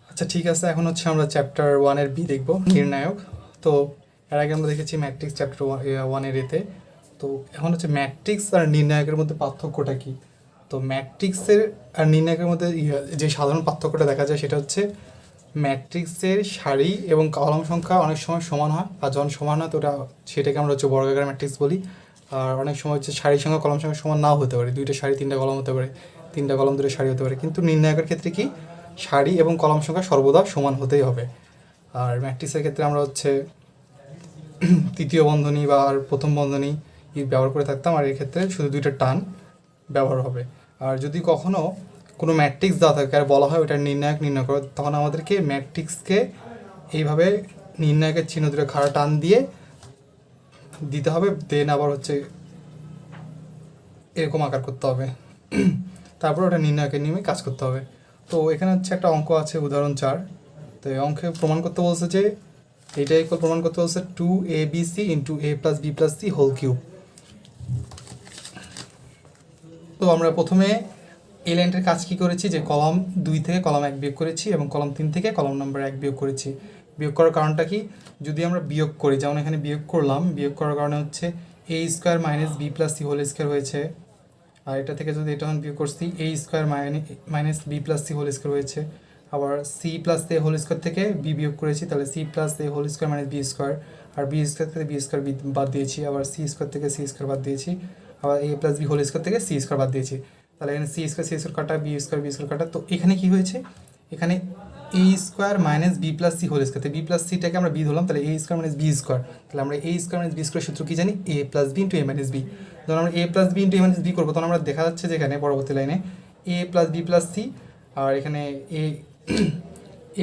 আচ্ছা ঠিক আছে, এখন হচ্ছে আমরা চ্যাপ্টার 1-এর বি দেখব, নির্ণায়ক। তো এর আগে আমরা দেখেছি ম্যাট্রিক্স চ্যাপ্টার 1-এর এতে। তো এখন হচ্ছে ম্যাট্রিক্স আর নির্ণায়কের মধ্যে পার্থক্যটা কি। তো ম্যাট্রিক্সের আর নির্ণায়কের মধ্যে যে সাধারণ পার্থক্যটা দেখা যায় সেটা হচ্ছে ম্যাট্রিক্সের সারি এবং কলাম সংখ্যা অনেক সময় সমান হয়, আর যখন সমান হয় তো সেটাকে আমরা হচ্ছে বর্গাকার ম্যাট্রিক্স বলি। আর অনেক সময় হচ্ছে সারির সংখ্যা কলাম সংখ্যা সমান নাও হতে পারে, দুইটা সারি তিনটা কলাম হতে পারে, তিনটা কলাম দুটো সারি হতে পারে, কিন্তু নির্ণায়কের ক্ষেত্রে কি সারি এবং কলাম সংখ্যা সর্বদা সমান হতেই হবে। আর ম্যাট্রিক্সের ক্ষেত্রে আমরা হচ্ছে তৃতীয় বন্ধনী বা আর প্রথম বন্ধনী ব্যবহার করে থাকতাম, আর এর ক্ষেত্রে শুধু দুইটা টান ব্যবহার হবে। আর যদি কখনও কোনো ম্যাট্রিক্স দেওয়া থাকে আর বলা হয় ওটা নির্ণায়ক নির্ণয় করো, তখন আমাদেরকে ম্যাট্রিক্সকে এইভাবে নির্ণায়কের চিহ্ন দুটো খাড়া টান দিয়ে দিতে হবে, দেন আবার হচ্ছে এরকম আকার করতে হবে, তারপর ওটা নির্ণায়কের নিয়মে কাজ করতে হবে। তো এখানে হচ্ছে একটা অঙ্ক আছে, উদাহরণ 4। তো এই অঙ্কে প্রমাণ করতে বলছে যে এইটা ইকুয়াল, প্রমাণ করতে বলছে 2abc into a plus b plus c whole cube. তো আমরা প্রথমে এই লাইনটার কাজ কী করেছি, যে কলাম 2 থেকে কলাম 1 বিয়োগ করেছি এবং কলাম 3 থেকে কলাম নাম্বার 1 বিয়োগ করেছি। বিয়োগ করার কারণটা কি, যদি আমরা বিয়োগ করি, যেমন এখানে বিয়োগ করলাম, বিয়োগ করার কারণে হচ্ছে a square minus b plus c whole square হয়েছে। আর এটা থেকে যদি এটা বিয়োগ করছি a square minus b plus c whole square হয়েছে। আবার c plus a whole square থেকে বি বিয়োগ করেছি, তাহলে c plus a whole square minus b square. আর বি স্কোয়ার থেকে বি স্কোয়ার বাদ দিয়েছি, আবার সি স্কোয়ার থেকে সি স্কোয়ার বাদ দিয়েছি, আবার a plus b whole square থেকে সি স্কোয়ার বাদ দিয়েছি। তাহলে এখানে সি স্কোয়ার কাটা, বি স্কোয়ার কাটা। তো এখানে কি হয়েছে, এখানে a square minus b plus c whole square, b plus সিটাকে আমরা বি ধরলাম, তাহলে এ স্কোয়ার মাইনাস বি স্কোয়ার। তাহলে আমরা a square minus b square সূত্র কি জানি, a plus b into a minus b. যখন আমরা a plus b into a minus b করবো, তখন আমরা দেখা যাচ্ছে যে এখানে পরবর্তী লাইনে এ প্লাস বি প্লাস সি, আর এখানে এ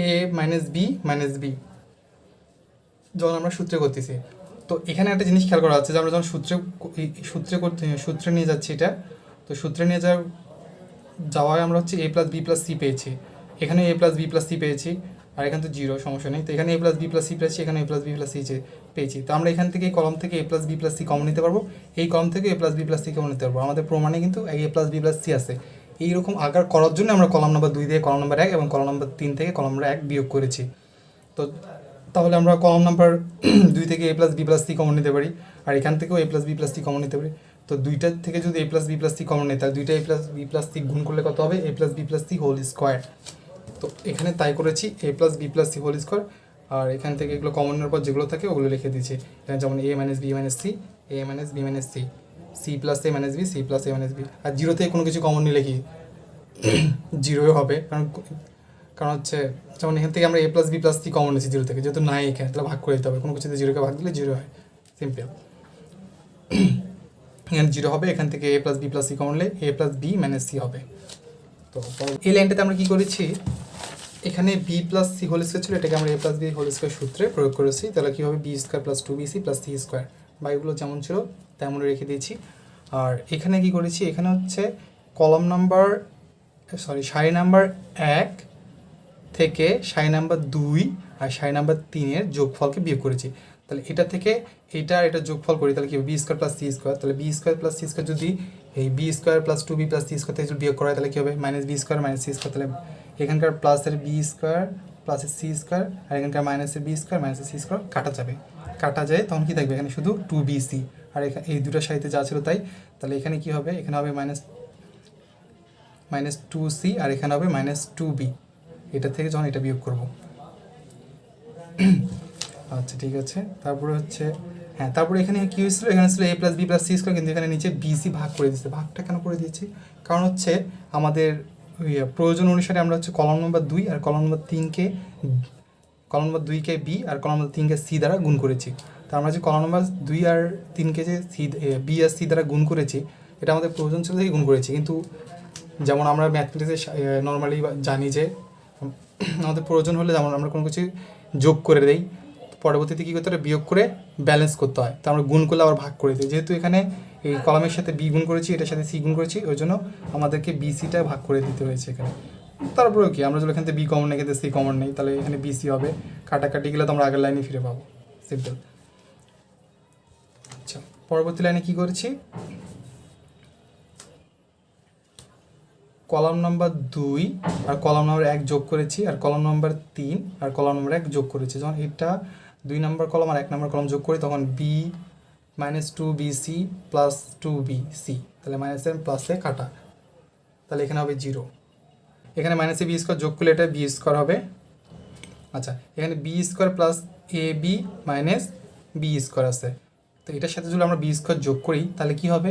এ মাইনাস বি যখন আমরা সূত্রে করতেছি। তো এখানে একটা জিনিস খেয়াল করা যাচ্ছে যে আমরা যখন সূত্রে নিয়ে যাচ্ছি এটা, তো সূত্রে নিয়ে যাওয়ায় আমরা হচ্ছে a plus b plus c পেয়েছি, এখানে a plus b plus c পেয়েছি, আর এখানে তো জিরো, সমস্যা নেই। তো এখানে a plus b plus c পেয়েছি, এখানে a plus b plus c পেয়েছি। তো আমরা এখান থেকে এই কলম থেকে a plus b plus c common নিতে পারবো, এই কলম থেকে a plus b plus c common নিতে পারবো। আমাদের প্রমাণে কিন্তু a plus b plus C আছে। এইরকম আকার করার জন্য আমরা কলাম নাম্বার 2 থেকে কলাম নাম্বার 1 এবং কলাম নাম্বার 3 থেকে কলাম নাম্বার 1 বিয়োগ করেছি। তো তাহলে আমরা কলাম নাম্বার 2 থেকে a plus b plus c common নিতে পারি, আর এখান থেকেও a plus b plus c common নিতে পারি। তো দুইটার থেকে যদি a plus b plus c common নেই, তাহলে দুইটা a plus b plus c গুণ করলে কত হবে, a plus b plus c whole square. তো এখানে তাই করেছি, a plus b plus c whole square. আর এখান থেকে এগুলো কমনের পর যেগুলো থাকে ওগুলো লিখে দিয়েছি এখানে, যেমন a minus b minus c, a minus b minus c, c plus a minus b, c plus a minus b. আর জিরো থেকে কোনো কিছু কমন নিলে কি জিরোই হবে, কারণ হচ্ছে যেমন এখান থেকে আমরা a plus b plus c common নিয়েছি জিরো থেকে, যেহেতু নাই এখানে, তাহলে ভাগ করে দিতে হবে, কোনো কিছুতে জিরোকে ভাগ দিলে জিরো হয়, সিম্পল। এখানে জিরো হবে, এখান থেকে a plus b plus c common নিলে a plus b minus c হবে। তো এই লাইনটাতে আমরা কী করেছি, এখানে b plus c whole square ছিল, এটাকে আমরা a plus b whole square সূত্রে প্রয়োগ করেছি। তাহলে কী হবে, b square plus 2bc plus C square, বা এগুলো যেমন ছিল তেমন রেখে দিয়েছি। আর এখানে কি করেছি, এখানে হচ্ছে কলাম নাম্বার সারি নাম্বার 1 থেকে সারি নাম্বার 2 আর সারি নাম্বার 3-এর যোগফলকে বিয়োগ করেছি। তাহলে এটা থেকে এটা যোগফল করি, তাহলে কি হবে, b square plus C square. তাহলে b square plus C square যদি এই b square plus 2b plus C square থেকে যদি বিয়োগ করা হয়, তাহলে কী হবে, minus b square minus c square. তাহলে এখানকার প্লাসের বি স্কোয়ার প্লাসের সি স্কোয়ার, আর এখানকার মাইনাসের বি স্কোয়ার মাইনাসের সি স্কোয়ার কাটা যায়, তখন কি থাকবে, এখানে শুধু 2bc, আর এখানে এই দুটোর সাথে যা ছিল তাই। তাহলে এখানে কি হবে, এখানে হবে মাইনাস 2c, আর এখানে হবে মাইনাস 2b, এটা থেকে যখন এটা বিয়োগ করব। আচ্ছা ঠিক আছে, তারপরে হচ্ছে হ্যাঁ, তারপরে এখানে কী হয়েছিল, এখানে ছিল a plus b plus C square, কিন্তু এখানে নিচে বিসি ভাগ করে দিচ্ছে। ভাগটা কেন করে দিয়েছি, কারণ হচ্ছে আমাদের প্রয়োজন অনুসারে আমরা হচ্ছে কলাম নম্বর 2 আর কলাম নম্বর 2কে বি আর কলাম নম্বর 3কে সি দ্বারা গুণ করেছি। তো আমরা যে কলাম নম্বর 2 আর 3কে যে বি আর সি দ্বারা গুণ করেছি, এটা আমাদের প্রয়োজন ছিল থেকে গুণ করেছি। কিন্তু যেমন আমরা ম্যাথমেটিক্সে নর্মালি জানি যে আমাদের প্রয়োজন হলে যেমন আমরা কোনো কিছু যোগ করে দেই, পরবর্তীতে কী করতে হয়, বিয়োগ করে ব্যালেন্স করতে হয়। তো আমরা গুণ করলে আবার ভাগ করে দিই, যেহেতু এখানে এই কলামের সাথে বি গুণ করেছি, এটার সাথে সি গুণ করেছি, ওই জন্য আমাদেরকে বিসিটা ভাগ করে দিতে হয়েছে এখানে। তারপরেও কি, আমরা যদি এখান থেকে বি কমন নেই, এখান থেকে সি কমন নেই, তাহলে এখানে বিসি হবে, কাটাকাটি গেলে তো আমরা আগের লাইনে ফিরে পাবো, সিম্পল। আচ্ছা, পরবর্তী লাইনে কী করেছি, কলাম নাম্বার 2 আর কলাম নাম্বার 1 যোগ করেছি, আর কলাম নাম্বার 3 আর কলাম নাম্বার 1 যোগ করেছি। যখন এটা 2 নম্বর কলাম আর 1 নম্বর কলাম যোগ করি তখন b minus 2bc plus 2bc, তাহলে মাইনাসে প্লাসে কাটা, তাহলে এখানে হবে 0। এখানে মাইনাসে বি স্কোয়ার যোগ করলে এটা বি স্কোয়ার হবে। আচ্ছা, এখানে B square plus A B minus b square আছে, তো এটার সাথে যদি আমরা বি স্কোয়ার যোগ করি তাহলে কি হবে,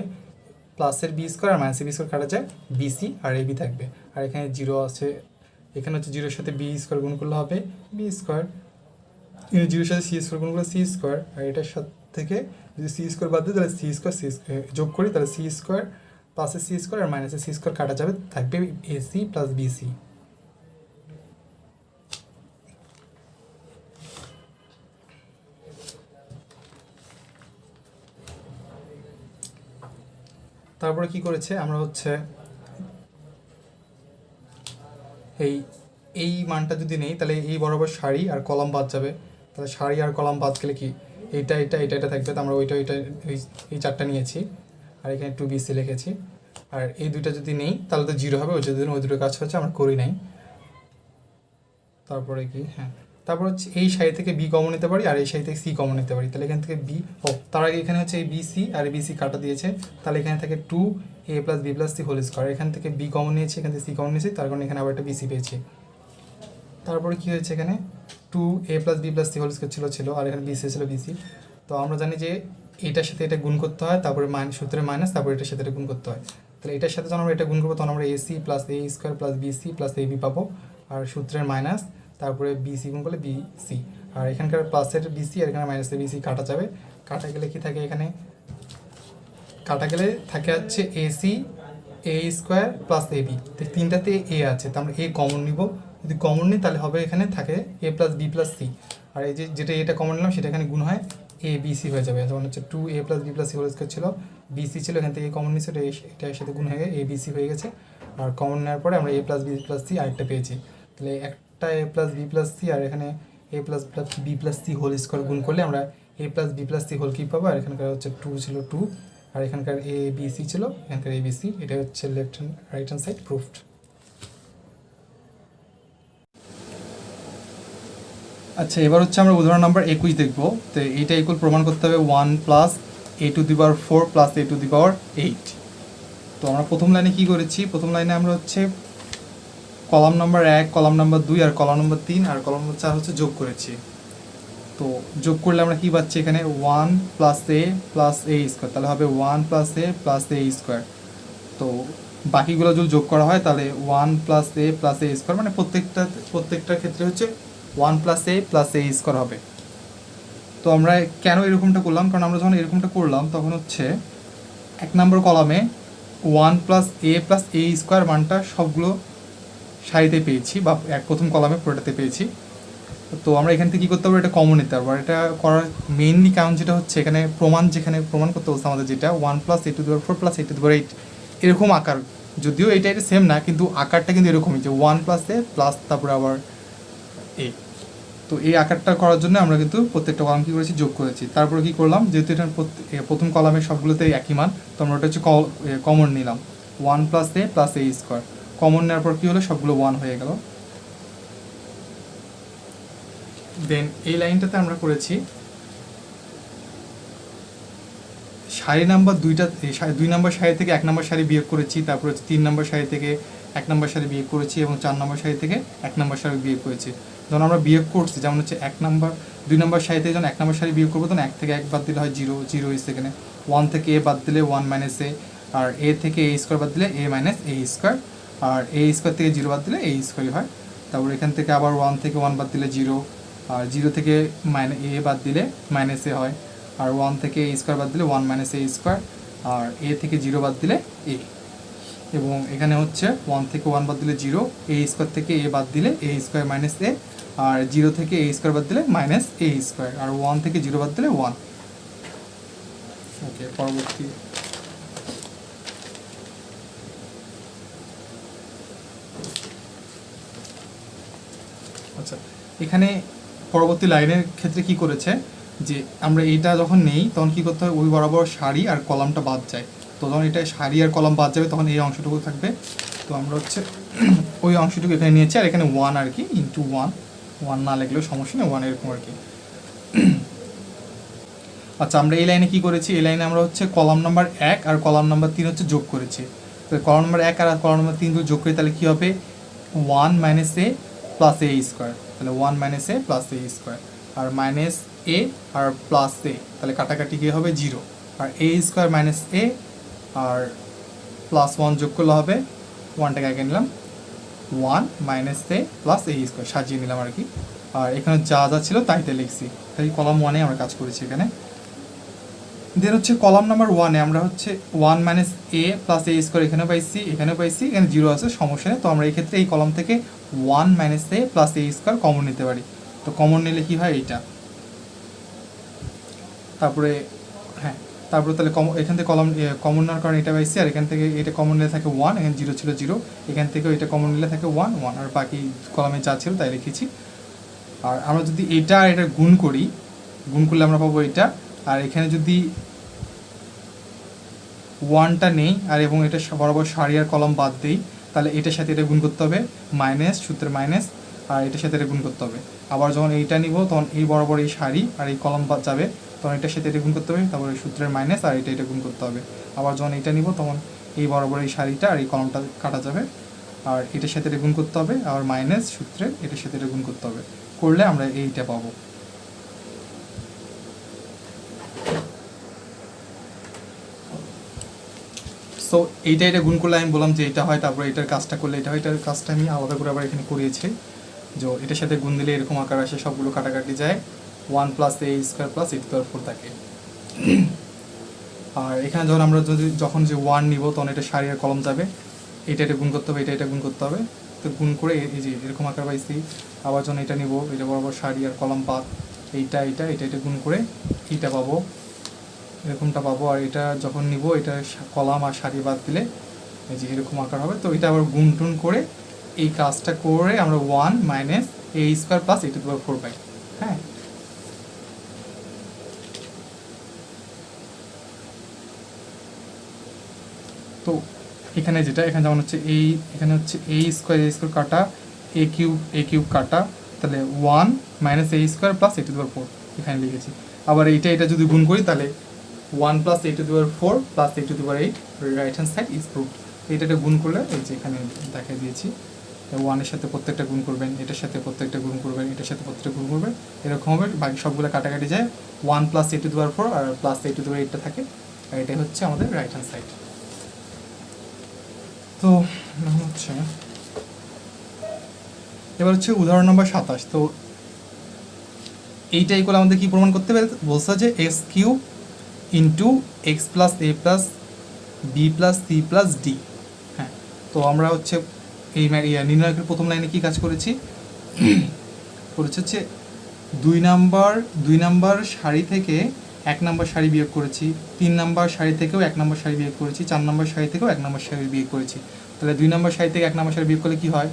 প্লাসের বি স্কোয়ার আর মাইনাসের বি স্কোয়ার কাটা যায়, বিসি আর এবি থাকবে। আর এখানে 0 আছে, এখানে হচ্ছে 0-এর সাথে বি স্কোয়ার গুণ করলে হবে বি স্কোয়ার, এখানে 0-এর সাথে সি স্কোয়ার গুণ করলে সি স্কোয়ার, আর এটার সাথে থেকে যদি সি স্কোয়ার বাদ দিই তাহলে সি স্কোয়ার যোগ করি তাহলে সি স্কোয়ার প্লাসের সি স্কোয়ার আর মাইনাসের সি স্কোয়ার কাটা যাবে, থাকবে এসি প্লাস বিসি। তারপরে কি করেছে আমরা হচ্ছে এই মানটা যদি নেই তাহলে এই বরাবর সারি আর কলাম বাদ যাবে, তাহলে সারি আর কলাম বাদ গেলে কি এটা থাকবে, তো আমরা ওইটা এই 4টা নিয়েছি আর এখানে 2bc লিখেছি। আর এই দুইটা যদি নেই তাহলে তো 0 হবে, ওই দুটো কাজ হচ্ছে আমরা করি নাই। তারপরে কি, হ্যাঁ, তারপর হচ্ছে এই সারি থেকে বি কমন নিতে পারি আর এই সারি থেকে সি কমন নিতে পারি, তাহলে এখান থেকে বি, তার আগে এখানে হচ্ছে এই বিসি আর বিসি কাটা দিয়েছে, তাহলে এখানে থাকে 2a plus b plus c whole square, এখান থেকে বি কমন নিয়েছি, এখান থেকে সি কমন নিয়েছি, তার কারণে এখানে আবার একটা বিসি পেয়েছি। তারপরে কী হয়েছে, এখানে 2a plus b plus c whole square ছিল আর এখানে বিসি ছিল বিসি, তো আমরা জানি যে এটার সাথে এটা গুণ করতে হয়, তারপরে সূত্রে মাইনাস, তারপরে এটার সাথে এটা গুণ করতে হয়, তাহলে এটার সাথে যখন আমরা এটা গুণ করবো তখন আমরা এসি প্লাস এ square plus b c plus a b পাবো, আর সূত্রের মাইনাস তারপরে বিসি গুণ করলে বিসি, আর এখানকার প্লাসের বিসি আর এখানে মাইনাসের বিসি কাটা যাবে, কাটা গেলে কি থাকে, এখানে কাটা গেলে থাকে হচ্ছে এসি এ স্কোয়ার প্লাস এবি, তো তিনটাতে এ আছে, তো আমরা এ কমন নিব, যদি কমন নিই তাহলে হবে এখানে থাকে এ প্লাস বি প্লাস সি, আর এই যেটা এটা কমন নিলাম সেটা এখানে গুণ হয় এ বিসি হয়ে যাবে, যেমন হচ্ছে 2a plus b plus c whole square ছিল, বিসি ছিল, এখান থেকে কমন নিচ্ছে, এটার সাথে গুণ হয়ে এ বিসি হয়ে গেছে, আর কমন নেওয়ার পরে আমরা a plus b plus c আরেকটা পেয়েছি, তাহলে একটা a plus b plus c আর এখানে a plus b plus c whole square গুণ করলে আমরা a plus b plus c whole কি পাবো, আর এখানকার হচ্ছে 2 ছিল 2 আর এখানকার এ বিসি ছিল, এখানকার এ বিসি, এটা হচ্ছে left hand right hand side proofed. আচ্ছা, এবার হচ্ছে আমরা উদাহরণ নাম্বার 21 দেখব। তো এইটা ইকুয়াল প্রমাণ করতে হবে 1 plus a to the power 4 plus a to the power 8। তো আমরা প্রথম লাইনে কি করেছি, প্রথম লাইনে আমরা হচ্ছে কলাম নাম্বার 1, কলাম নাম্বার 2 আর কলাম নাম্বার 3 আর কলাম নাম্বার 4 হচ্ছে যোগ করেছি। তো যোগ করলে আমরা কি পাচ্ছি, এখানে 1 plus a plus a square, তাহলে হবে 1 plus a plus a square. তো বাকিগুলো যদি যোগ করা হয় তাহলে 1 plus a plus a square, মানে প্রত্যেকটার ক্ষেত্রে হচ্ছে 1 plus a plus a square হবে। তো আমরা কেন এরকমটা করলাম, কারণ আমরা যখন এরকমটা করলাম তখন হচ্ছে 1 নম্বর কলামে 1 plus a plus a square মানটা সবগুলো সারিতে পেয়েছি, বা প্রথম কলামে পুরোটাতে পেয়েছি। তো আমরা এখান থেকে কী করতে পারবো, এটা কমন নিতে পারবো। আর এটা করার মেইনলি কারণ যেটা হচ্ছে, এখানে যেখানে প্রমাণ করতে বলছে আমাদের, যেটা 1 plus a to the power 4 plus a to the power 8 এরকম আকার, যদিও এটা সেম না কিন্তু আকারটা কিন্তু এরকমই, যে 1 প্লাস a প্লাস তারপরে আবার a। তো এই আকারটা করার জন্য আমরা কিন্তু প্রত্যেকটা কলাম কী করেছি, যোগ করেছি। তারপরে কী করলাম, যেহেতু এটা প্রথম কলামের সবগুলোতেই একই মান, তো আমরা ওটা হচ্ছে কমন নিলাম 1 plus a plus a square. Common নেওয়ার পর কী হলো, সবগুলো 1 হয়ে গেল। দেন এই লাইনটাতে আমরা করেছি সারি নাম্বার 2 নম্বর সারি থেকে 1 নম্বর সারি বিয়োগ করেছি, তারপর হচ্ছে 3 নম্বর সারি থেকে 1 নম্বর সারি বিয়োগ করেছি, এবং 4 নম্বর সারি থেকে 1 নম্বর সারি বিয়োগ করেছি। যখন আমরা বিয়োগ করছি, যেমন হচ্ছে 2 নম্বর সারি থেকে যখন 1 নম্বর সারি বিয়োগ করবো তখন 1 থেকে 1 বাদ দিলে হয় 0, 0 হয়েছে এখানে। 1 থেকে a বাদ দিলে 1 মাইনাস a, আর a থেকে a স্কোয়ার বাদ দিলে a মাইনাস a স্কোয়ার, আর a স্কোয়ার থেকে 0 বাদ দিলে a স্কোয়ারই হয়। তারপর এখান থেকে আবার 1 থেকে 1 বাদ দিলে 0, আর 0 থেকে a বাদ দিলে মাইনাস a হয়, আর 1 থেকে a স্কোয়ার বাদ দিলে 1 মাইনাস a স্কোয়ার, আর a থেকে 0 বাদ দিলে a। এবং এখানে হচ্ছে 1 থেকে 1 বাদ দিলে 0, a স্কোয়ার থেকে a বাদ দিলে a স্কোয়ার মাইনাস a, আর 0 থেকে a স্কোয়ার বাদ দিলে মাইনাস a স্কোয়ার, আর 1 থেকে 0 বাদ দিলে 1। ওকে, পরবর্তী। আচ্ছা, এখানে পরবর্তী লাইনের ক্ষেত্রে কি করেছে, যে আমরা এইটা যখন নেই তখন কী করতে হয়, ওই বরাবর সারি আর কলামটা বাদ যায়। তো যখন এটা সারি আর কলাম বাদ যাবে তখন এই অংশটুকু থাকবে, তো আমরা হচ্ছে ওই অংশটুকু এখানে নিয়েছি, আর এখানে 1 আর কি, ইন্টু 1 না লিখলেও সমস্যা নেই, 1 এরকম আর কি। আচ্ছা, আমরা এই লাইনে কি করেছি, এই লাইনে আমরা হচ্ছে কলাম নাম্বার 1 আর কলাম নাম্বার 3 হচ্ছে যোগ করেছি। তো কলাম নাম্বার 1 আর কলাম নাম্বার 3 যোগ করি, তাহলে কী হবে 1 মাইনাস এ প্লাস এ স্কোয়ার, তাহলে 1 মাইনাস এ প্লাস এ স্কোয়ার, আর মাইনাস এ আর প্লাস এ, তাহলে কাটাকাটি গিয়ে হবে 0, আর এ স্কোয়ার মাইনাস এ আর প্লাস 1 যোগ করলে হবে 1টাকে আগে নিলাম 1 মাইনাস এ প্লাস এ স্কোয়ার সাজিয়ে নিলাম আর কি। আর এখানে যা যা ছিল তাইতে লিখছি, তাই কলাম 1-এ আমরা কাজ করেছি এখানে। দেন হচ্ছে কলাম নাম্বার 1-এ আমরা হচ্ছে 1 মাইনাস এ প্লাস এ স্কোয়ার এখানে পাইছি, এখানে 0 আছে, সমস্যা নেই। তো আমরা এই ক্ষেত্রে এই কলাম থেকে 1 মাইনাস এ প্লাস এ স্কোয়ার কমন নিতে পারি। তো কমন নিলে কি হয় এইটা, তারপরে হ্যাঁ, তারপরে তাহলে এখান থেকে কমন নেওয়ার কারণে এটা পাইছি, আর এখান থেকে এটা কমন নিলে থাকে 1, এখানে 0 ছিল 0, এখান থেকেও এটা কমন নিলে থাকে 1, আর বাকি কলামে যা ছিল তাই লিখেছি। আর আমরা যদি এটা আর এটা গুণ করি, গুণ করলে আমরা পাবো এটা, আর এখানে যদি 1টা নেই আর এবং এটা বরাবর সারি আর কলম বাদ দেই, তাহলে এটার সাথে এটা গুণ করতে হবে মাইনাস, সূত্রের মাইনাস, আর এটার সাথে এটা গুণ করতে হবে। আবার যখন এইটা নিব তখন এই বরাবর এই সারি আর এই কলম বাদ যাবে, তখন এটার সাথে এটা গুণ করতে হবে, তারপরে সূত্রের মাইনাস আর এটা গুণ করতে হবে। আবার যখন এইটা নিব তখন এই বরাবর এই সারিটা আর এই কলমটা কাটা যাবে, আর এটার সাথে এটা গুণ করতে হবে, আবার মাইনাস সূত্রের এটার সাথে এটা গুণ করতে হবে, করলে আমরা এইটা পাবো। সো এটা গুণ করলে আমি বললাম যে এটা হয়, তারপরে এটার কাজটা করলে এটা হয়, এটার কাজটা আমি আলাদা করে আবার এখানে করিয়েছি, যে এটার সাথে গুণ দিলে এরকম আকার আসে, সবগুলো কাটাকাটি যায়, 1 plus A square plus a to the power 4 থাকে। আর এখানে যখন আমরা যখন যে 1 নিব তখন এটা সারি আর কলম যাবে, এটা গুণ করতে হবে, এটা গুণ করতে হবে, তো গুণ করে এই যে এরকম আকার পাইছি। আবার যখন এটা নিব, এটা বরাবর সারি আর কলম বাদ, এটা গুণ করে এইটা পাবো, এরকমটা পাবো। আর এটা যখন নিব, এটা কলাম আর সারি বাদ দিলে এই যে এরকম আকার হবে। তো এটা আবার গুণ টুন করে এই কাজটা করে আমরা 1 minus a square plus a to the power 4 পাই। হ্যাঁ, তো এখানে যেমন হচ্ছে এখানে হচ্ছে এ স্কোয়ার কাটা, এ কিউব কাটা, তাহলে 1 minus a square plus a to the power 4 এখানে লিখেছি। আবার এটা যদি গুণ করি তাহলে 1 plus a to the power 4 plus a to the power 8, right hand side is proved. এটা গুণ করলে এই যে এখানে দেখাই দিয়েছি, 1-এর সাথে প্রত্যেকটা গুণ করবেন, এটার সাথে প্রত্যেকটা গুণ করবেন, এটার সাথে প্রত্যেকটা গুণ করবেন, এরকম হবে। বাকি সবগুলো কাটাকাটি যায়, 1 plus a to the power 4 আর plus a to the power 8টা থাকে, আর এটাই হচ্ছে আমাদের রাইট হ্যান্ড সাইড। তো হচ্ছে এবার হচ্ছে উদাহরণ নম্বর 27। তো এইটা ইকুয়াল আমাদের কি প্রমাণ করতে বলছে যে x cube into x plus a plus b plus c plus d. হ্যাঁ, তো আমরা হচ্ছে এই নির্ণয়কের প্রথম লাইনে কি কাজ করেছি, হচ্ছে 2 নাম্বার সারি থেকে 1 নাম্বার সারি বিয়োগ করেছি, 3 নাম্বার সারি থেকেও 1 নাম্বার সারি বিয়োগ করেছি, 4 নাম্বার সারি থেকেও 1 নাম্বার সারি বিয়োগ করেছি। তাহলে 2 নাম্বার সারি থেকে 1 নাম্বার সারি বিয়োগ করলে কি হয়,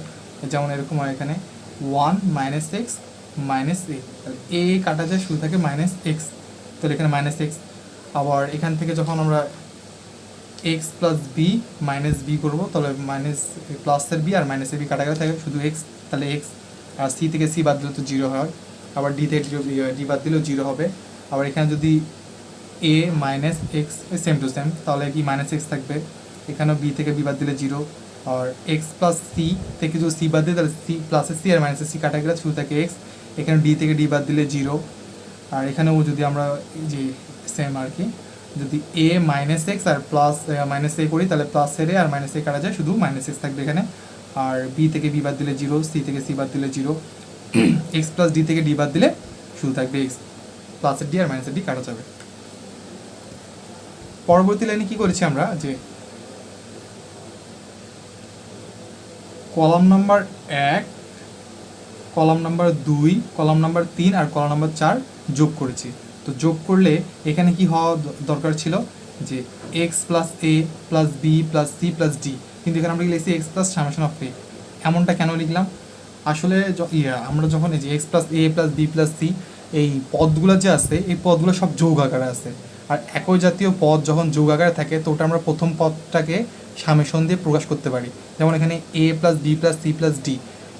যেমন এরকম হয় এখানে 1 মাইনাস এক্স মাইনাস এ, তাহলে এ কাটা যায়, শুরু থাকে মাইনাস এক্স, তাহলে এখানে মাইনাস এক্স। আবার এখান থেকে যখন আমরা x plus b minus b করবো, তাহলে মাইনাস প্লাসের বি আর মাইনাসের বি কাটা গেলে থাকে শুধু এক্স, তাহলে এক্স। আর সি থেকে সি বাদ দিলে তো 0 হয়, আবার ডি থেকে ডি বাদ দিলেও 0 হবে। আবার এখানে যদি a minus x same to same, তাহলে কি মাইনাস এক্স থাকবে, এখানেও বি থেকে বি বাদ দিলে 0, আর এক্স প্লাস সি থেকে যদি সি বাদ দিই তাহলে সি প্লাসের সি আর মাইনাসের সি কাটা গেলে শুরু থাকে এক্স, এখানে ডি থেকে ডি বাদ দিলে 0, আর এখানেও যদি আমরা যে সেম আর কি, যদি a minus x R plus minus এ করি তাহলে প্লাসের এ আর মাইনাস এ কাটা যায়, শুধু মাইনাস এক্স থাকবে এখানে। আর বি থেকে বি বাদ দিলে 0, সি থেকে সি বাদ দিলে 0, এক্স প্লাস ডি থেকে ডি বাদ দিলে শুধু থাকবে এক্স, প্লাসের ডি আর মাইনাসের ডি কাটা যাবে। পরবর্তী লাইনে কি করেছি আমরা, যে column number 1, column number 2, column number 3 আর কলাম নাম্বার 4 যোগ করেছি। তো যোগ করলে এখানে কি হওয়া দরকার ছিল, যে x plus a plus b plus c plus d, কিন্তু এখানে আমরা লিখছি x plus summation of a. এমনটা কেন লিখলাম, আসলে আমরা যখন এই যে x plus a plus b plus c এই পদগুলো যে আছে, এই পদগুলো সব যোগ আকারে আছে, আর একই জাতীয় পদ যখন যোগ আকারে থাকে তো ওটা আমরা প্রথম পদটাকে সামেশন দিয়ে প্রকাশ করতে পারি। যেমন এখানে a plus b plus c plus d,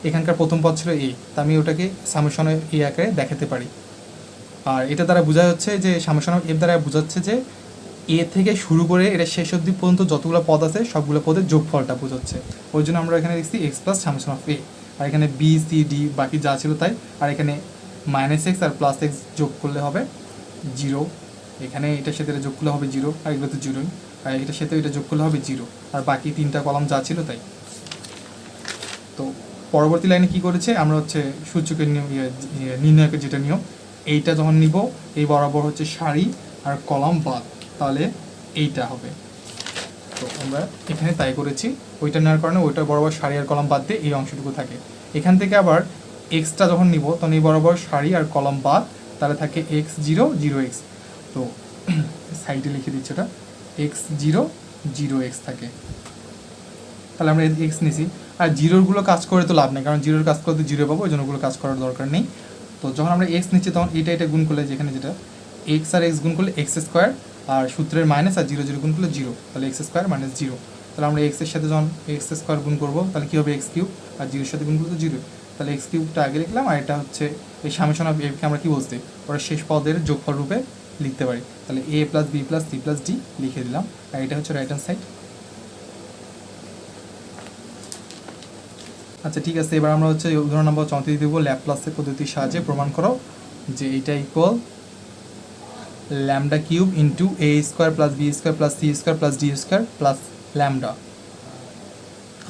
এখানকার প্রথম পদ ছিল a, তা আমি ওটাকে সামেশনের a আকারে দেখাতে পারি। আর এটা দ্বারা বোঝা হচ্ছে যে সামেশন অফ f দ্বারা বোঝাচ্ছে যে a থেকে শুরু করে এটা শেষ অবধি পর্যন্ত যতগুলো পদ আছে সবগুলো পদের যোগফলটা বোঝাচ্ছে। ওই জন্য আমরা এখানে লিখছি x plus summation of a, আর এখানে b c d বাকি যা ছিল তাই, আর এখানে -x আর +x যোগ করলে হবে 0, এখানে এটার সাথে এটা যোগ করলে হবে 0, আর এগুলো তো 0ই, আর এটার সাথে এটা যোগ করলে হবে 0, আর বাকি 3টা কলাম যা ছিল তাই। তো পরবর্তী লাইনে কি করেছে, আমরা হচ্ছে সূচকের নিয়ম নির্ণয়কের যেটা নিয়ম, এইটা যখন নিব এই বরাবর হচ্ছে সারি আর কলাম বাদ, তাহলে এইটা হবে। তো আমরা এখানে তাই করেছি, ওইটা নেওয়ার কারণে ওইটা বরাবর সারি আর কলাম বাদ দিয়ে এই অংশটুকু থাকে। এখান থেকে আবার এক্সটা যখন নিব তখন এই বরাবর সারি আর কলাম বাদ, তাহলে থাকে x0 0x। তো সাইডে লিখে দিচ্ছি ওটা x0 0x থাকে, তাহলে আমরা এক্স নিছি। আর জিরোরগুলো কাজ করে তো লাভ নেই, কারণ জিরোর কাজ করতে জিরো পাবো, ওই জন্য ওগুলো কাজ করার দরকার নেই। তো যখন আমরা এক্স নিচ্ছি তখন এটা গুণ করলে, যেখানে যেটা এক্স আর এক্স গুণ করলে এক্স স্কোয়ার, আর সূত্রের মাইনাস আর 0 0 গুণ করলে 0, তাহলে এক্স স্কোয়ার মাইনাস 0। তাহলে আমরা এক্সের সাথে যখন এক্স স্কোয়ার গুণ করবো তাহলে কী হবে এক্স কিউব, আর 0-এর সাথে গুণ করলে 0, তাহলে এক্স কিউবটা আগে লিখলাম। আর এটা হচ্ছে এই সামেশন অফ এফকে আমরা কী বলছি, ওরা শেষ পদের যোগফল রূপে লিখতে পারি, তাহলে a plus b plus c plus d লিখে দিলাম। আর এটা হচ্ছে রাইট হ্যান্ড সাইড। আচ্ছা ঠিক আছে, এবার আমরা হচ্ছে উদাহরণ নম্বর 34 দেবো। ল্যাপ্লাসের পদ্ধতির সাহায্যে প্রমাণ করো যে এইটা equal lambda cube into a square plus b square plus c square plus d square plus lambda.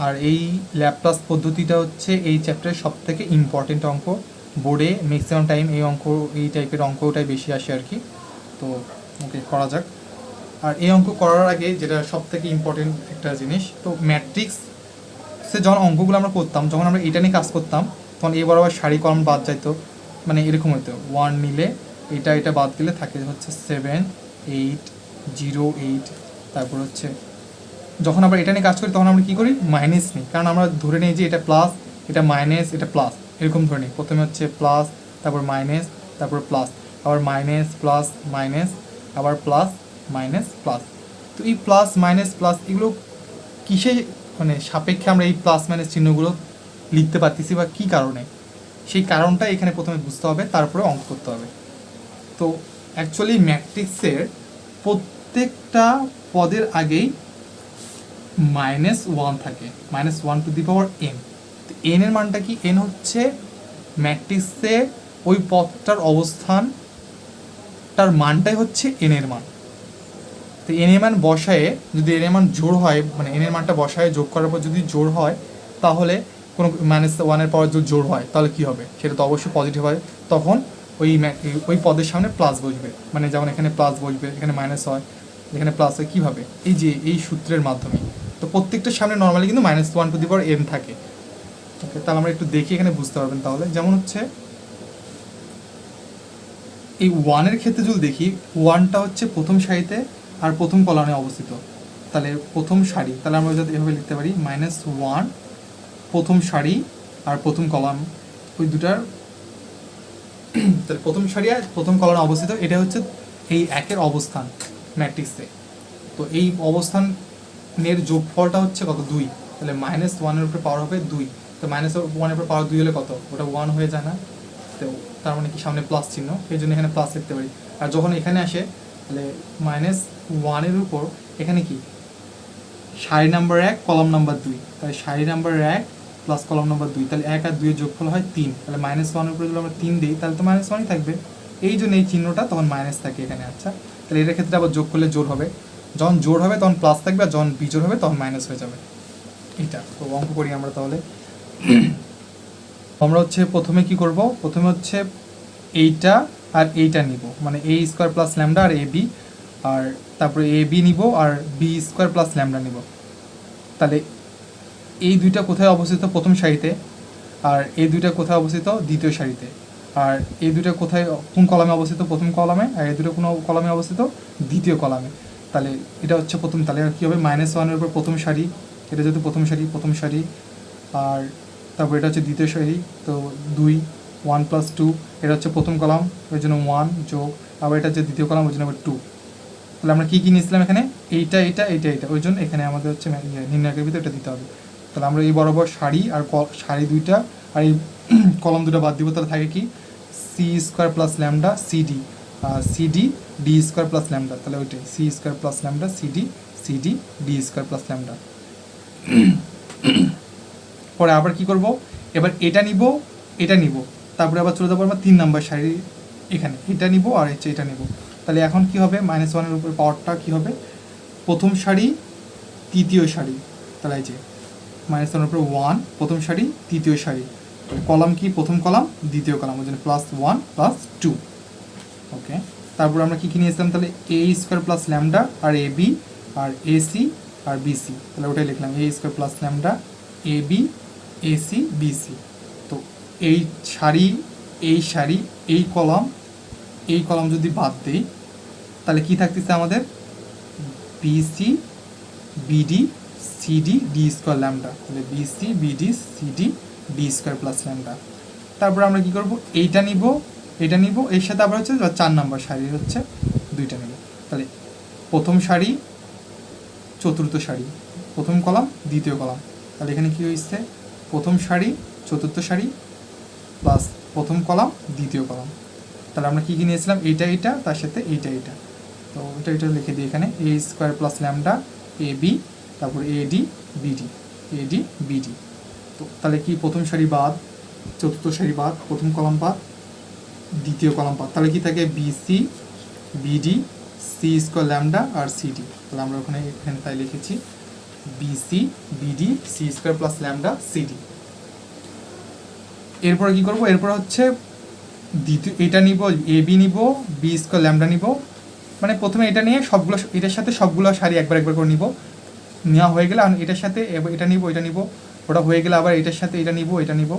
আর এই ল্যাপ্লাস পদ্ধতিটা হচ্ছে এই চ্যাপ্টারের সব থেকে ইম্পর্টেন্ট অঙ্ক, বোর্ডে ম্যাক্সিমাম টাইম এই টাইপের অঙ্কটাই বেশি আসে আর কি। তো ওকে করা যাক। আর এই অঙ্ক করার আগে যেটা সব থেকে ইম্পর্টেন্ট একটা জিনিস, তো ম্যাট্রিক্স যখন অঙ্কগুলো আমরা করতাম, যখন আমরা এটা নিয়ে কাজ করতাম তখন এই বরাবর সারি কলম বাদ যাইতো, মানে এরকম হতো 1 নিলে এটা বাদ দিলে থাকে হচ্ছে 7 8 0 8। তারপর হচ্ছে যখন আমরা এটা নিয়ে কাজ করি তখন আমরা কী করি, মাইনাস নিই, কারণ আমরা ধরে নিই যে এটা প্লাস এটা মাইনাস এটা প্লাস, এরকম ধরে নিই। প্রথমে হচ্ছে প্লাস, তারপর মাইনাস, তারপর প্লাস, আবার মাইনাস প্লাস মাইনাস, আবার প্লাস মাইনাস প্লাস। তো এই প্লাস মাইনাস প্লাস এগুলো কিসে মানে সাপেক্ষে আমরা এই প্লাস মাইনাস চিহ্নগুলো লিখতে পারতেছি বা কী কারণে, সেই কারণটা এখানে প্রথমে বুঝতে হবে, তারপরে অঙ্ক করতে হবে। তো অ্যাকচুয়ালি ম্যাট্রিক্সের প্রত্যেকটা পদের আগেই -1 থাকে, -1 টু দি পাওয়ার n। তো n এর মানটা কি, n হচ্ছে ম্যাট্রিক্সে ওই পদটার অবস্থান, তার মানটাই হচ্ছে n এর মান। তো n এর মান বসায়ে যদি n এর মান জোড় হয়, মানে n এর মানটা বসায় যোগ করার পর যদি জোড় হয়, তাহলে কোনো -1 এর পাওয়ার যদি জোড় হয় তাহলে কী হবে, সেটা তো অবশ্যই পজিটিভ হয়। তখন ওই পদের সামনে প্লাস বসবে, মানে যেমন এখানে প্লাস বসবে, এখানে মাইনাস হয়, এখানে প্লাস হয়, কীভাবে, এই যে এই সূত্রের মাধ্যমে। তো প্রত্যেকটার সামনে নর্মালি কিন্তু -1 টু দি পাওয়ার n থাকে। ওকে, তাহলে আমরা একটু দেখি এখানে বুঝতে পারবেন। তাহলে যেমন হচ্ছে এই 1-এর ক্ষেত্রে যদি দেখি, 1টা হচ্ছে প্রথম সারিতে আর প্রথম কলামে অবস্থিত, তাহলে প্রথম সারি, তাহলে আমরা যদি এভাবে লিখতে পারি -1 প্রথম সারি আর প্রথম কলাম, ওই দুটার তাহলে প্রথম সারি আর প্রথম কলামে অবস্থিত, এটা হচ্ছে এই একের অবস্থান ম্যাট্রিক্সে। তো এই অবস্থানের যোগফলটা হচ্ছে কত, 2, তাহলে -1-এর উপরে পাওয়ার হবে 2, তো -1-এর উপরে পাওয়ার 2 হলে কত, ওটা 1 হয়ে যায় না, তো তার মানে কি সামনে প্লাস চিহ্ন, এই জন্য এখানে প্লাস লিখতে পারি। আর যখন এখানে আসে তাহলে -1-এর উপর এখানে কি সারি নাম্বার 1 কলাম নাম্বার 2, তাহলে সারি নাম্বার 1 প্লাস কলাম নাম্বার 2, তাহলে 1 আর 2-এর যোগফল হয় 3, তাহলে -1-এর উপরে যদি আমরা 3 দিই তাহলে তো -1ই থাকবে, এই জন্য এই চিহ্নটা তখন মাইনাস থাকে এখানে। আচ্ছা, তাহলে এটার ক্ষেত্রে আবার যোগ করলে জোর হবে, যখন জোর হবে তখন প্লাস থাকবে, আর যখন বিজোড় হবে তখন মাইনাস হয়ে যাবে। এইটা তো অঙ্ক করি আমরা তাহলে। আমরা হচ্ছে প্রথমে কি করব, প্রথমে হচ্ছে এইটা আর এইটা নিব, মানে a স্কোয়ার প্লাস ল্যামডা আর ab, আর তারপরে ab নিব আর b স্কোয়ার প্লাস ল্যামডা নিব। তাহলে এই দুইটা কোথায় অবস্থিত, প্রথম সারিতে, আর এই দুইটা কোথায় অবস্থিত, দ্বিতীয় সারিতে, আর এই দুইটা কোথায় কোন কলামে অবস্থিত, প্রথম কলামে, আর এই দুটো কোন কলামে অবস্থিত, দ্বিতীয় কলামে। তাহলে এটা হচ্ছে প্রথম, তাহলে আর কী হবে, -1-এর উপর প্রথম সারি, এটা যেহেতু প্রথম সারি, আর তারপর এটা হচ্ছে দ্বিতীয় সারি, তো 2 1 + 2, এটা হচ্ছে প্রথম কলাম ওই জন্য 1 যোগ, আবার এটা হচ্ছে দ্বিতীয় কলাম ওই জন্য আবার 2, তাহলে আমরা কী কী নিয়েছিলাম এখানে, এইটা এটা এইটা এটা, ওই জন্য এখানে আমাদের হচ্ছে নির্ণায়কের ভিতরে এটা দিতে হবে। তাহলে আমরা এই বরাবর সারি আর সারি দুইটা আর এই কলম দুটো বাদ দিব, তাহলে থাকে কি c square plus lambda cd, cd d square plus lambda, তাহলে ওইটাই c square plus lambda cd cd d square plus lambda. পরে আবার কি করব, এবার এটা নিব এটা নিব, তারপরে আবার চলে যাবো আমরা 3 নম্বর সারি, এখানে এটা নিব আর হচ্ছে এটা নিব। তাহলে এখন কি হবে, -1-এর উপরে পাওয়ারটা কি হবে, প্রথম সারি তৃতীয় সারি, তাহলে এই যে -1-এর উপরে 1 প্রথম সারি তৃতীয় সারি, কলাম কি প্রথম কলাম দ্বিতীয় কলাম, ওই জন্য +1 +2। ওকে, তারপর আমরা কী কী নিয়েছিলাম, তাহলে এ স্কোয়ার প্লাস ল্যামডা আর এ বি আর এসি আর বিসি, তাহলে ওটাই লিখলাম a square plus lambda a b a c b c. তো এই সারি এই কলাম যদি বাদ দেই তাহলে কি থাকতেছে আমাদের, b c b d c d d square lambda, তাহলে b c b d c d d square plus lambda. তারপর আমরা কি করব, এইটা নিব এটা নিব, এর সাথে আবার হচ্ছে 4 নম্বর সারি হচ্ছে দুইটা নেব। তাহলে প্রথম সারি চতুর্থ সারি, প্রথম কলাম দ্বিতীয় কলাম, তাহলে এখানে কি হয়েছে, প্রথম সারি চতুর্থ সারি প্লাস প্রথম কলাম দ্বিতীয় কলাম। তাহলে আমরা কী কী নিয়েছিলাম, এইটা এটা তার সাথে এইটা এটা, তো এটা লিখে দিই এখানে a square plus lambda a b, তারপর এডি বিডি। তো তাহলে কি প্রথম সারি বাদ, চতুর্থ সারি বাদ, প্রথম কলাম বাদ, দ্বিতীয় কলাম বাদ, তাহলে কি থাকে b c b d c square lambda আর সিডি। তাহলে আমরা এখানে তাই লিখেছি b c b d c square plus lambda c d. এরপরে কি করব, এরপর হচ্ছে দ্বিতীয় এটা নিব এ বি নিব বি স্কোয়ার ল্যামডা নিব, মানে প্রথমে এটা নিয়ে সবগুলো এটার সাথে সবগুলো সারি একবার করে নিব, নেওয়া হয়ে গেলে এটার সাথে এটা নিব এটা নিব, ওটা হয়ে গেলে আবার এটার সাথে এটা নিব,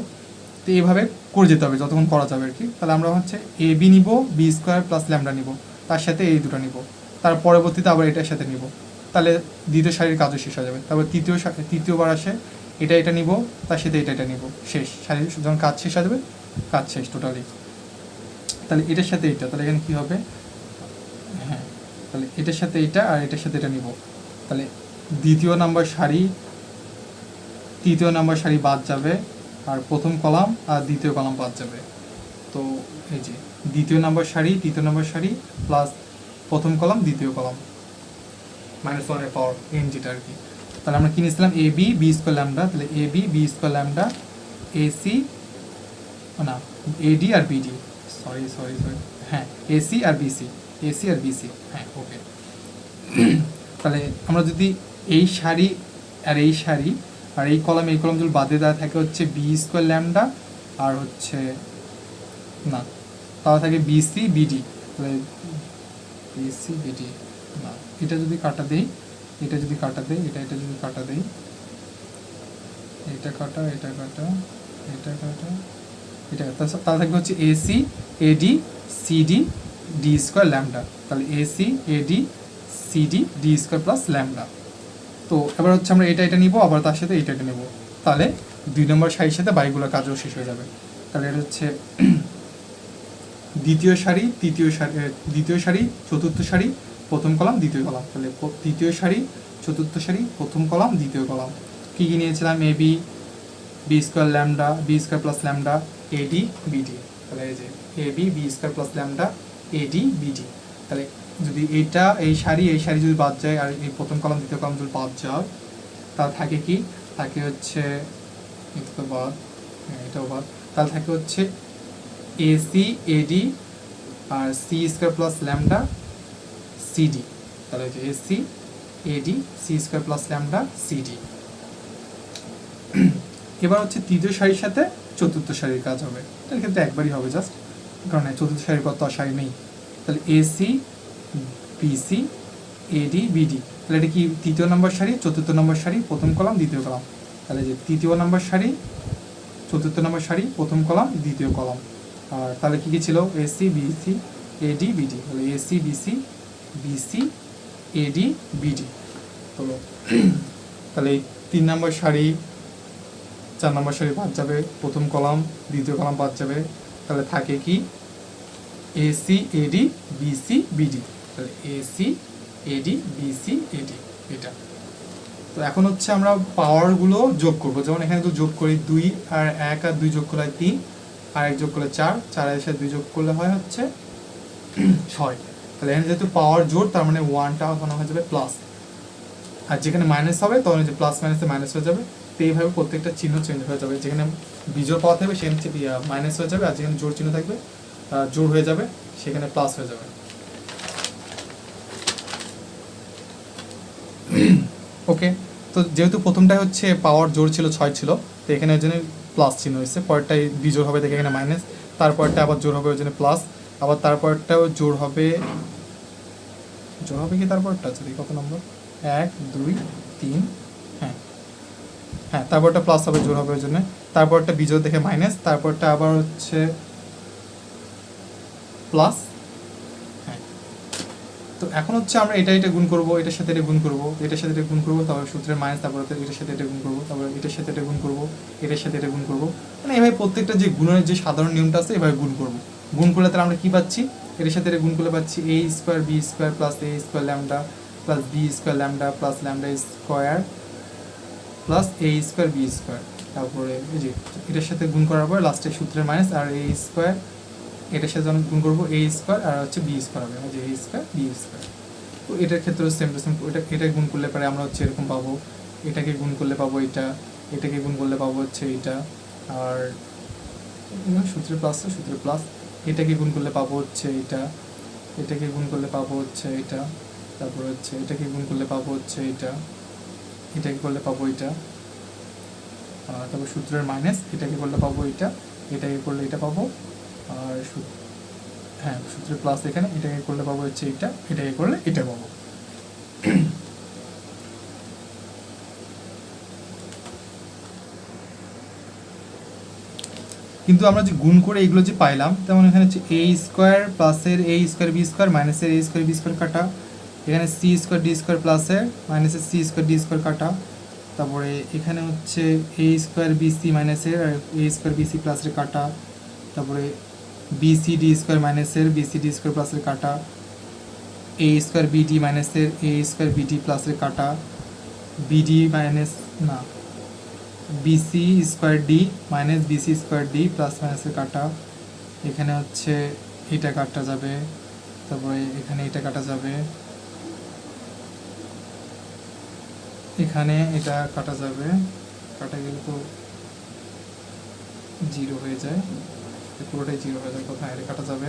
তো এইভাবে করে যেতে হবে যতক্ষণ করা যাবে আর কি। তাহলে আমরা হচ্ছে এ বি নিব বি স্কোয়ার প্লাস ল্যামডা নিব, তার সাথে এই দুটো নিব, তার পরবর্তীতে আবার এটার সাথে নিব, তাহলে দ্বিতীয় সারির কাজও শেষ হয়ে যাবে। তারপর তৃতীয়বার আসে এটা নিব, তার সাথে এটা নিব, শেষ সারির যখন কাজ শেষ হয়ে যাবে, কাজ শেষ টোটালি। তাহলে এটার সাথে এটা, তাহলে এখানে কী হবে, হ্যাঁ তাহলে এটার সাথে এটা আর এটার সাথে এটা নিব, তাহলে তৃতীয় নাম্বার সারি বাদ যাবে, আর প্রথম কলাম আর দ্বিতীয় কলাম বাদ যাবে। তো এই যে দ্বিতীয় নাম্বার সারি তৃতীয় নাম্বার সারি প্লাস প্রথম কলাম দ্বিতীয় কলাম, -1-এর পাওয়ার এন যেটা আর কি। তাহলে আমরা কি নিয়েছিলাম, a b b square lambda, তাহলে a b b square lambda a c না এডি আর বিডি, সরি হ্যাঁ এসি আর বিসি হ্যাঁ ওকে। তাহলে আমরা যদি এই সারি আর এই কলাম যদি বাদে দেওয়া থাকে হচ্ছে বি স্কোয়ার ল্যামডা আর হচ্ছে না, তাহলে থাকে বিসি বিডি, তাহলে বিসি বিডি না, এটা যদি কাটা দেই এটা যদি কাটা দেই এটা যদি কাটা দেই, এটা কাটা তাহলে থাকবে হচ্ছে a c a d c d d square lambda, তাহলে a c a d c d d square plus lambda. তো এবার হচ্ছে আমরা এটা নিব, আবার তার সাথে এটা নেব, তাহলে 2 নম্বর সারির সাথে বাকিগুলোর কাজও শেষ হয়ে যাবে। তাহলে এটা হচ্ছে দ্বিতীয় সারি চতুর্থ সারি প্রথম কলাম দ্বিতীয় কলাম, তাহলে দ্বিতীয় সারি চতুর্থ সারি প্রথম কলাম দ্বিতীয় কলাম। কী নিয়েছিলাম, a b b square lambda b square plus lambda a d b d, তাহলে এই যে a b b square plus lambda a d b d. তাহলে যদি এই সারি যদি বাদ যায় আর এই প্রথম কলাম দ্বিতীয় কলাম যদি বাদ যায়, তাহলে থাকে কি, থাকে হচ্ছে এটাও বাদ, তাহলে থাকে হচ্ছে এসি এডি আর c square plus lambda c d, তাহলে হচ্ছে a c a d c square plus lambda c d. এবার হচ্ছে তৃতীয় সারির সাথে চতুর্থ সারির কাজ হবে, এটার ক্ষেত্রে একবারই হবে জাস্ট, কারণ চতুর্থ সারির কত সারি নেই। তাহলে এসি বিসি এডি বিডি, তাহলে এটা কি তৃতীয় নম্বর সারি চতুর্থ নম্বর সারি প্রথম কলাম দ্বিতীয় কলাম, তাহলে যে তৃতীয় নম্বর সারি চতুর্থ নম্বর সারি প্রথম কলাম দ্বিতীয় কলাম। আর তাহলে কী ছিল, এসি বিসি এডি বিডি, তাহলে এসি বিসি এডি বিডি। তো তাহলে এই 3 নম্বর সারি 4 নম্বর সারি বাদ যাবে, প্রথম কলাম দ্বিতীয় কলাম বাদ যাবে, তাহলে থাকে কি এসি এডি বিসি বিডি, তাহলে এসি এডি বিসি এডি এটা। তো এখন হচ্ছে আমরা পাওয়ারগুলো যোগ করব, যেমন এখানে তো যোগ করি 2 আর 1 আর 2 যোগ করলে হয় 3 আর 1 যোগ করলে 4, 4 এর সাথে 2 যোগ করলে হয় হচ্ছে 6। তাহলে এখানে যেহেতু পাওয়ার জোড় তার মানে 1টা ওখানে হয়ে যাবে প্লাস, আর যেখানে মাইনাস হবে তখন যে প্লাস মাইনাসে মাইনাস হয়ে যাবে। তো এইভাবে প্রত্যেকটা চিহ্ন চেঞ্জ হয়ে যাবে, যেখানে বিজোড় পাওয়া থাকবে সেখানে মাইনাস হয়ে যাবে, আর যেখানে জোড় চিহ্ন থাকবে জোড় হয়ে যাবে সেখানে প্লাস হয়ে যাবে। ওকে, তো যেহেতু প্রথমটাই হচ্ছে পাওয়ার জোড় ছিল 6 ছিল, তো এখানে ওই জন্য প্লাস চিহ্ন হয়েছে, পরেরটাই বিজোড় হবে দেখে এখানে মাইনাস, তারপরটা আবার জোড় হবে ওই জন্য প্লাস, আবার তারপরটাও জোড় হবে কি তারপরটা আছে কত নম্বর 1 2 3, হ্যাঁ হ্যাঁ তারপরটা প্লাস হবে জোড় হবে ওই জন্য, তারপরটা বিজোড় দেখে মাইনাস, তারপরটা আবার হচ্ছে প্লাস। হ্যাঁ, তো এখন হচ্ছে আমরা এটা গুণ করব, এটার সাথে এটা গুণ করব, এটার সাথে এটা গুণ করব, তারপর সূত্রের মাইনাস, তারপর এটার সাথে এটা গুণ করব, তারপর এটার সাথে এটা গুণ করব, এটার সাথে এটা গুণ করব, মানে এভাবে প্রত্যেকটা যে গুণের যে সাধারণ নিয়মটা আছে এভাবে গুণ করব। গুণ করলে তাহলে আমরা কি পাচ্ছি, এটার সাথে এটা গুণ করলে পাচ্ছি a square b square plus a square lambda plus b square lambda plus lambda square plus a square b square. তারপরে এই যে এটার সাথে গুণ করার পর লাস্টে সূত্রের মাইনাস, আর a স্কোয়ার এটার সাথে যখন গুণ করবো a স্কোয়ার আর হচ্ছে b স্কোয়ার হবে, যে a স্কোয়ার b স্কোয়ার। তো এটার ক্ষেত্রে সেম টু সেম, এটা গুণ করলে পরে আমরা হচ্ছে এরকম পাবো, এটাকে গুণ করলে পাবো এটা, এটাকে গুণ করলে পাবো হচ্ছে এইটা, আর সূত্রের প্লাস সূত্রের প্লাস, এটাকে গুণ করলে পাবো হচ্ছে এইটা, এটাকে গুণ করলে পাবো হচ্ছে এইটা, তারপর হচ্ছে এটাকে গুণ করলে পাবো হচ্ছে এইটা, এটাকে করলে পাবো এইটা, তারপর সূত্রের মাইনাস, এটাকে করলে পাবো এইটা, এটাকে করলে এটা পাবো, আর হ্যাঁ সূত্রের প্লাস এখানে, এটাকে করলে পাবো হচ্ছে এইটা, এটাকে করলে এটা পাবো। কিন্তু আমরা যে গুণ করে এগুলো যে পাইলাম, তেমন এখানে হচ্ছে a স্কোয়ার প্লাসের a স্কোয়ার b স্কোয়ার মাইনাসের a স্কোয়ার b স্কোয়ার কাটা, এখানে c স্কোয়ার d স্কোয়ার প্লাসের মাইনাসের c স্কোয়ার d স্কোয়ার কাটা, তারপরে এখানে হচ্ছে a স্কোয়ার bc মাইনাসের a স্কোয়ার bc প্লাসের কাটা, তারপরে bc d স্কোয়ার মাইনাসের bc d স্কোয়ার প্লাসের কাটা, a স্কোয়ার bd মাইনাসের a স্কোয়ার bd প্লাসের কাটা, bd মাইনাস না bc square d minus bc square d plus মাইনাসের কাটা, এখানে হচ্ছে এটা কাটা যাবে, তারপরে এখানে এটা কাটা যাবে, এখানে এটা কাটা যাবে, কাটা গেলে তো জিরো হয়ে যায়, পুরোটাই জিরো হয়ে যায়, কোথায় এটা কাটা যাবে,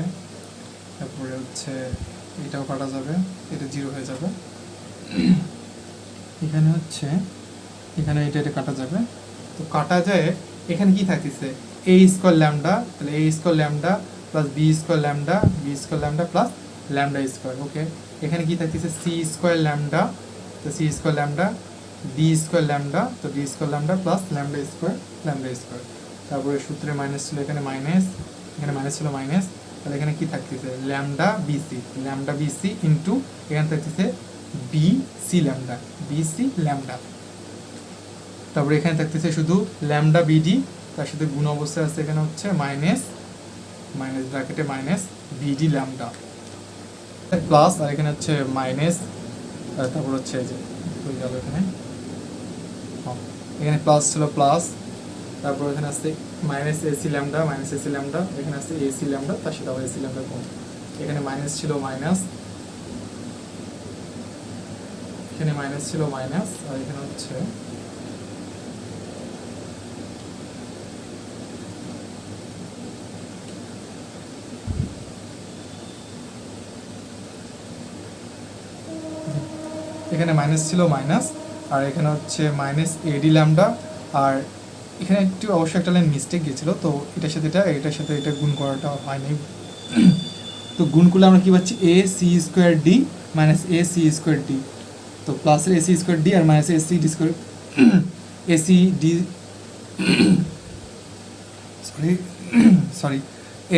তারপরে হচ্ছে এটাও কাটা যাবে, এটা জিরো হয়ে যাবে, এখানে হচ্ছে এখানে এটা কাটা যাবে। তো কাটা যায়, এখানে কি থাকতেছে a স্কোয়ার ল্যামডা, তাহলে a square lambda plus b square lambda, b square lambda plus lambda square. Okay, এখানে কি থাকতেছে c স্কোয়ার ল্যামডা, তো c square lambda, d square lambda, তো d square lambda plus lambda square. তারপরে সূত্রে minus ছিল এখানে মাইনাস, এখানে মাইনাস ছিল মাইনাস, তাহলে এখানে কি থাকতেছে ল্যামডা বিসি ইন্টু এখানে থাকতেছে বিসি ল্যামডা, তারপরে এখানে থাকতেছে শুধু ল্যামডা বিডি, তার সাথে গুণ অবস্থায় আছে এখানে হচ্ছে মাইনাস ব্র্যাকেটে মাইনাস বিডি ল্যামডা প্লাস, আর এখানে হচ্ছে মাইনাস, তারপর হচ্ছে এই যে হয়ে গেল এখানে প্লাস ছিল প্লাস, তারপর এখানে আসছে মাইনাস এসি ল্যামডা, এখানে আসছে এসি ল্যামডা, তার সাথে আবার এসি ল্যামডা গুণ, এখানে মাইনাস ছিল মাইনাস, এখানে মাইনাস ছিল মাইনাস, আর এখানে হচ্ছে এখানে মাইনাস ছিল মাইনাস, আর এখানে হচ্ছে মাইনাস এডি ল্যামডা, আর এখানে একটু অবশ্যই একটা লাইন মিস্টেক গিয়েছিল, তো এটার সাথে এটার সাথে এটা গুণ করাটা হয়নি। তো গুণ করলে আমরা কি পাচ্ছি a c square d minus a c square d, তো প্লাসের এসি স্কোয়ার ডি আর minus a c d square a c d sorry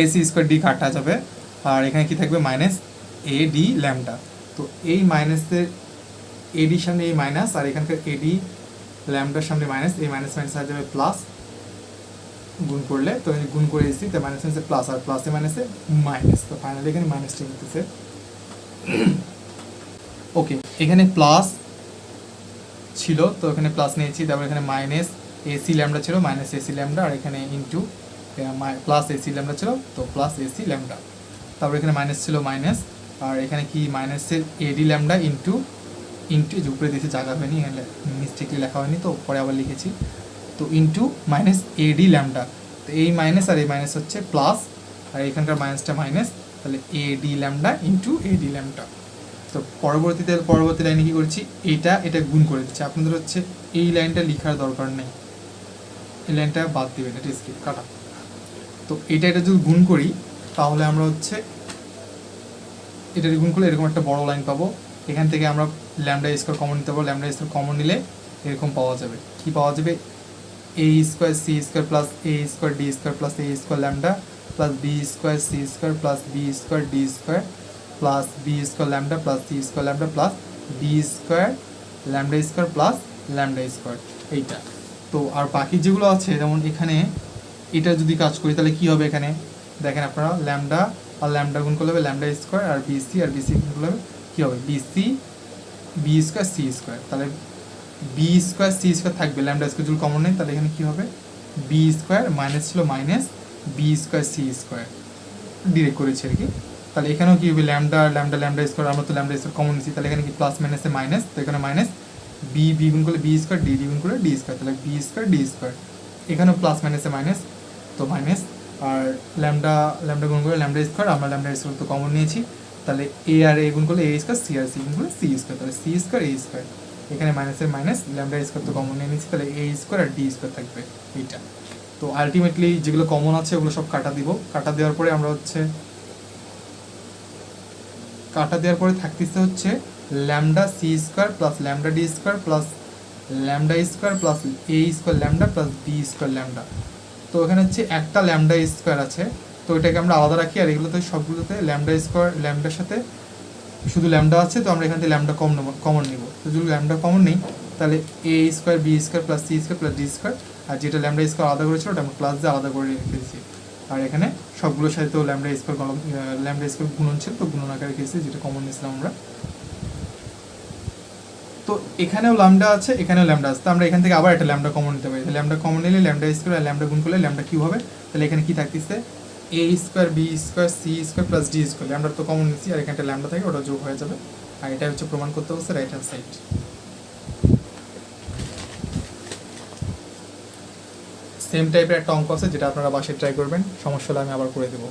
a c square d কাটা যাবে, আর এখানে কি থাকবে মাইনাস এ ডি ল্যামডা। তো এই মাইনাসের এডির সামনে এই মাইনাস, আর এখানকার এডি ল্যামডার সামনে মাইনাস, এই মাইনাস হয়ে যাবে প্লাস, গুণ করলে তো গুণ করে এসেছি, তো মাইনাস মাইনাসে প্লাস, আর প্লাসে মাইনাসে মাইনাস, তো ফাইনালি এখানে মাইনাসটা নিতেছে। ওকে, এখানে প্লাস ছিল তো এখানে প্লাস নিয়েছি, তারপর এখানে মাইনাস এসি ল্যামডা ছিল, মাইনাস এসি ল্যামডা, আর এখানে ইন্টু প্লাস এসি ল্যামডা ছিল তো প্লাস এসি ল্যামডা, তারপর এখানে মাইনাস ছিল মাইনাস, আর এখানে কি মাইনাসের এডি ল্যামডা ইন্টু ইন্টু যে উপরে দিয়েছে জায়গা হয়নি, এখানে মিস্টেকলি লেখা হয়নি তো পরে আবার লিখেছি, তো ইন্টু মাইনাস এডি ল্যামডা, তো এই মাইনাস আর এই মাইনাস হচ্ছে প্লাস, আর এখানকার মাইনাসটা মাইনাস, তাহলে এডি ল্যামডা ইন্টু এডি ল্যামডা। তো পরবর্তী লাইনে কী করেছি, এটা গুণ করে দিচ্ছি। আপনাদের হচ্ছে এই লাইনটা লেখার দরকার নেই, এই লাইনটা বাদ দেবেন, এটা স্কিপ কাটা। তো এটা যদি গুণ করি তাহলে আমরা হচ্ছে এটা গুণ করলে এরকম একটা বড় লাইন পাবো, এখান থেকে আমরা ল্যামডা স্কোয়ার কমন নিতে পারবো, ল্যামডা স্কোয়ার কমন নিলে এরকম পাওয়া যাবে, কি পাওয়া যাবে, A square C square plus A square D square plus A square lambda plus B square C square plus B square D square plus B square lambda plus C square lambda plus D square lambda square plus lambda square, এইটা। তো আর বাকি যেগুলো আছে যেমন এখানে এটা যদি কাজ করি তাহলে কী হবে, এখানে দেখেন আপনারা ল্যামডা আর ল্যামডা গুণ করলে হবে ল্যামডা স্কোয়ার, আর বিসি আর বিসি গুণ করলে হবে কী হবে, bc b square C square, তাহলে বি স্কোয়ার সি স্কোয়ার থাকবে, ল্যামডা স্কোয়ার যদি কমন নেই তাহলে এখানে কী হবে, বি স্কোয়ার মাইনাস ছিল minus b square C square direct করেছি আর কি। তাহলে এখানেও কী হবে, ল্যামডা ল্যামডা ল্যামডা স্কোয়ার, আমরা তো ল্যামডা স্কোয়ার কমন নিচ্ছি, তাহলে এখানে কি প্লাস মাইনাসে মাইনাস, তো এখানে মাইনাস বি বি গুণ করলে বি স্কোয়ার ডি ডি গুণ করলে ডি স্কোয়ার, তাহলে বি স্কোয়ার ডি স্কোয়ার, এখানেও প্লাস মাইনাসে মাইনাস তো মাইনাস, আর ল্যামডা ল্যামডা গুণ করলে ল্যামডা স্কোয়ার, আমরা ল্যামডা স্কোয়ার তো কমন নিয়েছি, তাহলে এ আর এ গুণ করলে এ স্কোয়ার, সি আর সি গুণ করলে সি স্কোয়ার, তাহলে সি স্কোয়ার এ স্কোয়ার, এখানে মাইনাসের মাইনাস ল্যামডা স্কোয়ার তো কমন নিয়ে নিচ্ছি, তাহলে এ স্কোয়ার আর ডি স্কোয়ার থাকবে এইটা। তো আলটিমেটলি যেগুলো কমন আছে ওগুলো সব কাটা দিব, কাটা দেওয়ার পরে আমরা হচ্ছে থাকতেছে হচ্ছে lambda C square plus lambda D square plus lambda square plus এ square lambda plus B square lambda. তো এখানে হচ্ছে একটা ল্যামডা স্কোয়ার আছে, তো এটাকে আমরা আলাদা রাখি, আর এগুলোতে সবগুলোতে ল্যামডা স্কোয়ার ল্যামডার সাথে শুধু ল্যামডা আছে, তো আমরা এখান থেকে ল্যামডা কমন নিব, তো যদি ল্যামডা কমন নেই তাহলে এ square B square plus C square plus D square, আর যেটা ল্যামডা স্কোয়ার আলাদা করেছিল ওটা আমরা প্লাস দিয়ে আলাদা করে রেখেছি, আর এখানে সবগুলোর সাথে তো ল্যামডা স্কোয়ার গুণন ছিল, তো গুণন আকারে রেখেছি যেটা কমন নিয়েছিলাম আমরা। তো এখানেও ল্যামডা আছে, এখানেও ল্যামডা আছে, তো আমরা এখান থেকে আবার একটা ল্যামডা কমন নিতে পারি, ল্যামডা কমন নিলে ল্যামডা স্কোয়ার আর ল্যামডা গুণ করলে ল্যামডা কিউ হবে, তাহলে এখানে কি থাকতেছে, A square B square C square plus D square, lambda তো কমন নিচ্ছি, আর এখানে একটা ল্যামডা থাকে ওটা যোগ হয়ে যাবে, আর এটা হচ্ছে প্রমাণ করতে হচ্ছে রাইট হ্যান্ড সাইড। সেম টাইপের একটা অঙ্ক আছে যেটা আপনারা বাসায় ট্রাই করবেন, সমস্যা হলে আমি আবার করে দেবো।